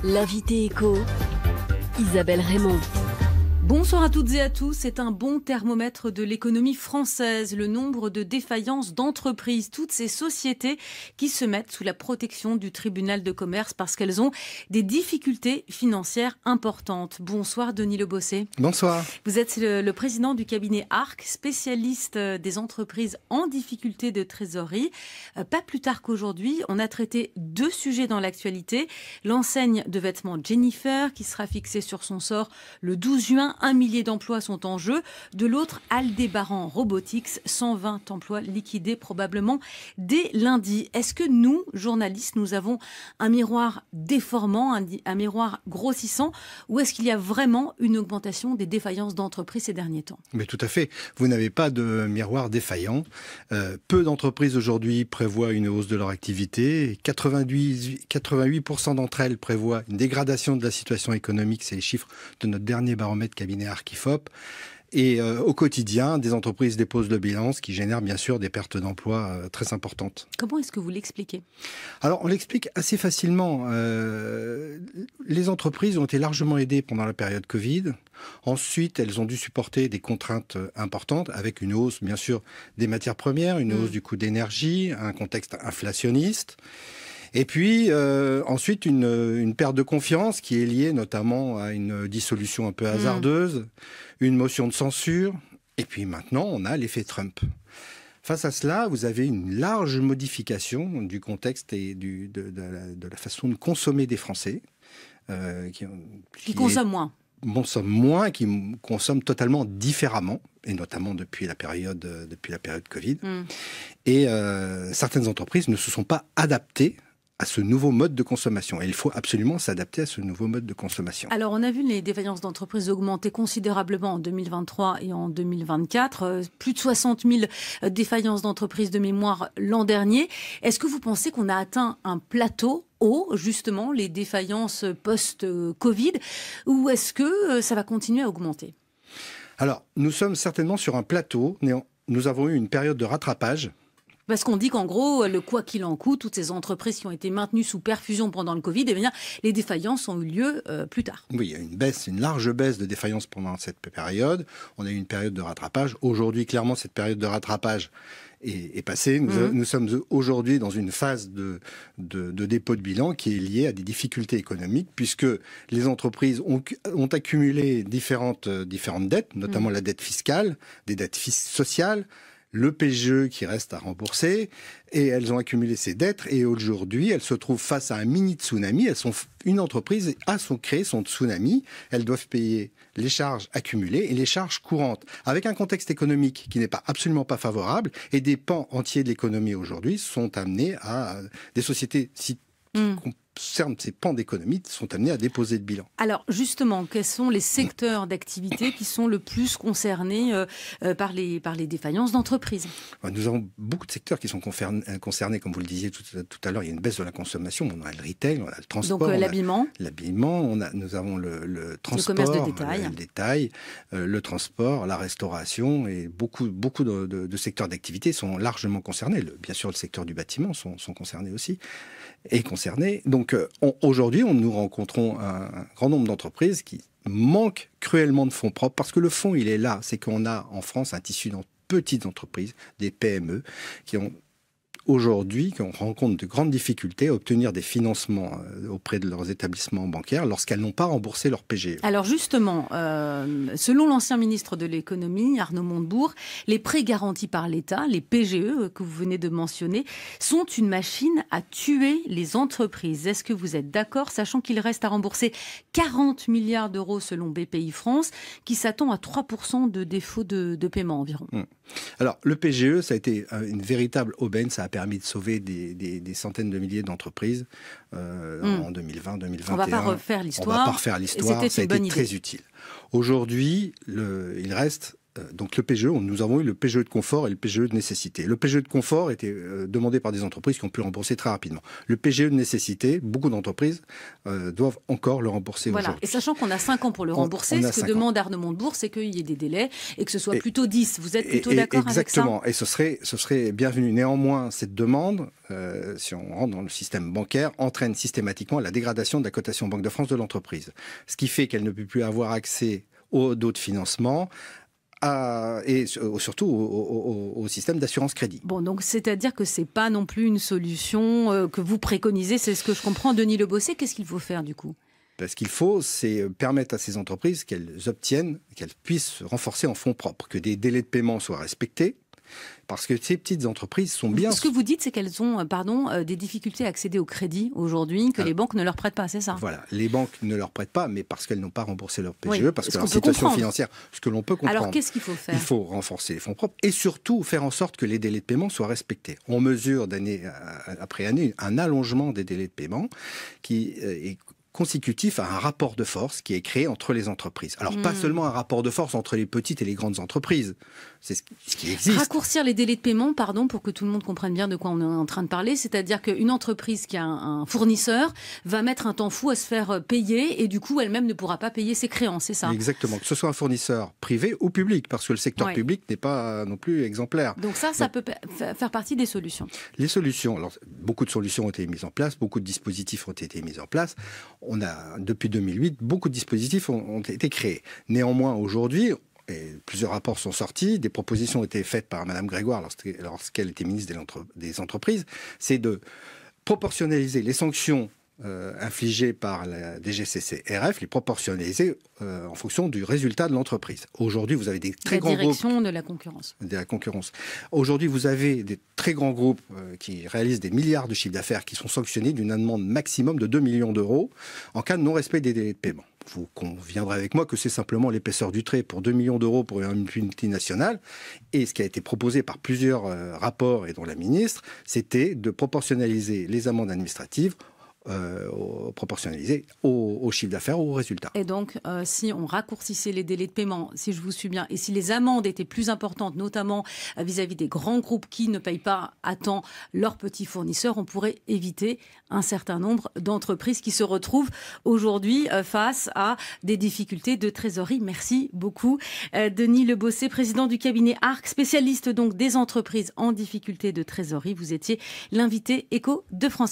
L'invité éco, Isabelle Raymond. Bonsoir à toutes et à tous. C'est un bon thermomètre de l'économie française, le nombre de défaillances d'entreprises, toutes ces sociétés qui se mettent sous la protection du tribunal de commerce parce qu'elles ont des difficultés financières importantes. Bonsoir Denis Lebossé. Bonsoir. Vous êtes le président du cabinet ARC, spécialiste des entreprises en difficulté de trésorerie. Pas plus tard qu'aujourd'hui, on a traité deux sujets dans l'actualité. L'enseigne de vêtements Jennifer qui sera fixée sur son sort le 12 juin. 1 millier d'emplois sont en jeu. De l'autre, Aldébaran Robotics, 120 emplois liquidés probablement dès lundi. Est-ce que nous, journalistes, nous avons un miroir déformant, un miroir grossissant, ou est-ce qu'il y a vraiment une augmentation des défaillances d'entreprises ces derniers temps? Mais tout à fait. Vous n'avez pas de miroir défaillant. Peu d'entreprises aujourd'hui prévoient une hausse de leur activité. 88% d'entre elles prévoient une dégradation de la situation économique. C'est les chiffres de notre dernier baromètre cabinet ARC-IFOP. Et au quotidien, des entreprises déposent le bilan, ce qui génère bien sûr des pertes d'emplois très importantes. Comment est-ce que vous l'expliquez? Alors, on l'explique assez facilement. Les entreprises ont été largement aidées pendant la période Covid. Ensuite, elles ont dû supporter des contraintes importantes avec une hausse, bien sûr, des matières premières, une hausse du coût d'énergie, un contexte inflationniste. Et puis, ensuite, une perte de confiance qui est liée notamment à une dissolution un peu hasardeuse, une motion de censure, et puis maintenant, on a l'effet Trump. Face à cela, vous avez une large modification du contexte et de la façon de consommer des Français. Qui consomment moins. Qui consomment totalement différemment, et notamment depuis la période Covid. Et certaines entreprises ne se sont pas adaptées à ce nouveau mode de consommation. Et il faut absolument s'adapter à ce nouveau mode de consommation. Alors, on a vu les défaillances d'entreprises augmenter considérablement en 2023 et en 2024. Plus de 60 000 défaillances d'entreprises de mémoire l'an dernier. Est-ce que vous pensez qu'on a atteint un plateau haut, justement, les défaillances post-Covid, ou est-ce que ça va continuer à augmenter? Alors, nous sommes certainement sur un plateau. Nous avons eu une période de rattrapage. Parce qu'on dit qu'en gros, le quoi qu'il en coûte, toutes ces entreprises qui ont été maintenues sous perfusion pendant le Covid, eh bien, les défaillances ont eu lieu plus tard. Oui, il y a une large baisse de défaillances pendant cette période. On a eu une période de rattrapage. Aujourd'hui, clairement, cette période de rattrapage est passée. Nous sommes aujourd'hui dans une phase de dépôt de bilan qui est liée à des difficultés économiques, puisque les entreprises ont accumulé différentes dettes, notamment la dette fiscale, des dettes sociales, le PGE qui reste à rembourser, et elles ont accumulé ces dettes, et aujourd'hui, elles se trouvent face à un mini-tsunami. Une entreprise a créé son tsunami, elles doivent payer les charges accumulées et les charges courantes, avec un contexte économique qui n'est absolument pas favorable, et des pans entiers de l'économie aujourd'hui sont amenés à des sociétés qui concernent ces pans d'économie sont amenés à déposer le bilan. Alors justement, quels sont les secteurs d'activité qui sont le plus concernés par les défaillances d'entreprises? Nous avons beaucoup de secteurs qui sont concernés, comme vous le disiez tout à l'heure. Il y a une baisse de la consommation. On a le retail, on a le transport. Donc l'habillement. L'habillement, nous avons le transport, le commerce de détail, le transport, la restauration, et beaucoup de secteurs d'activité sont largement concernés. Bien sûr, le secteur du bâtiment sont concernés aussi. Donc aujourd'hui, nous rencontrons un grand nombre d'entreprises qui manquent cruellement de fonds propres, parce que le fonds, il est là. C'est qu'on a en France un tissu de petites entreprises, des PME, qui rencontrent de grandes difficultés à obtenir des financements auprès de leurs établissements bancaires lorsqu'elles n'ont pas remboursé leur PGE. Alors justement, selon l'ancien ministre de l'économie, Arnaud Montebourg, les prêts garantis par l'État, les PGE que vous venez de mentionner, sont une machine à tuer les entreprises. Est-ce que vous êtes d'accord, sachant qu'il reste à rembourser 40 milliards d'euros selon BPI France, qui s'attend à 3% de défaut de paiement environ? Alors, le PGE, ça a été une véritable aubaine. Ça a permis de sauver des centaines de milliers d'entreprises en 2020, 2021. On ne va pas refaire l'histoire. Ça a été très utile. Aujourd'hui, il reste donc le PGE, nous avons eu le PGE de confort et le PGE de nécessité. Le PGE de confort était demandé par des entreprises qui ont pu le rembourser très rapidement. Le PGE de nécessité, beaucoup d'entreprises doivent encore le rembourser aujourd'hui. Et sachant qu'on a 5 ans pour le rembourser, ce que demande Arnaud Montebourg, c'est qu'il y ait des délais et que ce soit plutôt 10. Vous êtes plutôt d'accord avec ça? Exactement, et ce serait bienvenu. Néanmoins, cette demande, si on rentre dans le système bancaire, entraîne systématiquement la dégradation de la cotation Banque de France de l'entreprise. Ce qui fait qu'elle ne peut plus avoir accès aux taux de financement, et surtout au système d'assurance crédit. Bon, donc c'est-à-dire que c'est pas non plus une solution que vous préconisez, c'est ce que je comprends. Denis Le Bosset, qu'est-ce qu'il faut faire du coup? Ce qu'il faut, c'est permettre à ces entreprises qu'elles puissent se renforcer en fonds propres, que des délais de paiement soient respectés. Parce que ces petites entreprises sont bien... Ce que vous dites, c'est qu'elles ont des difficultés à accéder au crédit aujourd'hui, que les banques ne leur prêtent pas, c'est ça? Voilà, les banques ne leur prêtent pas, mais parce qu'elles n'ont pas remboursé leur PGE, parce que leur situation financière, ce que l'on peut comprendre. Alors qu'est-ce qu'il faut faire? Il faut renforcer les fonds propres et surtout faire en sorte que les délais de paiement soient respectés. On mesure d'année après année un allongement des délais de paiement qui est consécutif à un rapport de force qui est créé entre les entreprises. Alors, pas seulement un rapport de force entre les petites et les grandes entreprises. C'est ce qui existe. Raccourcir les délais de paiement, pardon, pour que tout le monde comprenne bien de quoi on est en train de parler, c'est-à-dire qu'une entreprise qui a un fournisseur va mettre un temps fou à se faire payer et du coup, elle-même ne pourra pas payer ses créances, c'est ça? Exactement, que ce soit un fournisseur privé ou public, parce que le secteur public n'est pas non plus exemplaire. Donc ça peut faire partie des solutions. Les solutions, alors beaucoup de solutions ont été mises en place, beaucoup de dispositifs ont été mis en place. Depuis 2008, beaucoup de dispositifs ont été créés. Néanmoins, aujourd'hui, et plusieurs rapports sont sortis, des propositions ont été faites par Mme Grégoire lorsqu'elle était ministre des Entreprises, c'est de proportionnaliser les sanctions infligées par la DGCCRF, les proportionnaliser en fonction du résultat de l'entreprise. Aujourd'hui, vous avez des très grands groupes... La direction de la concurrence. De la concurrence. Aujourd'hui, vous avez des très grands groupes qui réalisent des milliards de chiffres d'affaires qui sont sanctionnés d'une amende maximum de 2 millions d'euros en cas de non-respect des délais de paiement. Vous conviendrez avec moi que c'est simplement l'épaisseur du trait pour 2 millions d'euros pour une multinationale. Et ce qui a été proposé par plusieurs rapports et dont la ministre, c'était de proportionnaliser les amendes administratives proportionnalisé au chiffre d'affaires ou au résultat. Et donc, si on raccourcissait les délais de paiement, si je vous suis bien, et si les amendes étaient plus importantes, notamment vis-à-vis des grands groupes qui ne payent pas à temps leurs petits fournisseurs, on pourrait éviter un certain nombre d'entreprises qui se retrouvent aujourd'hui face à des difficultés de trésorerie. Merci beaucoup. Denis Le Bosset, président du cabinet ARC, spécialiste donc des entreprises en difficulté de trésorerie. Vous étiez l'invité Écho de France.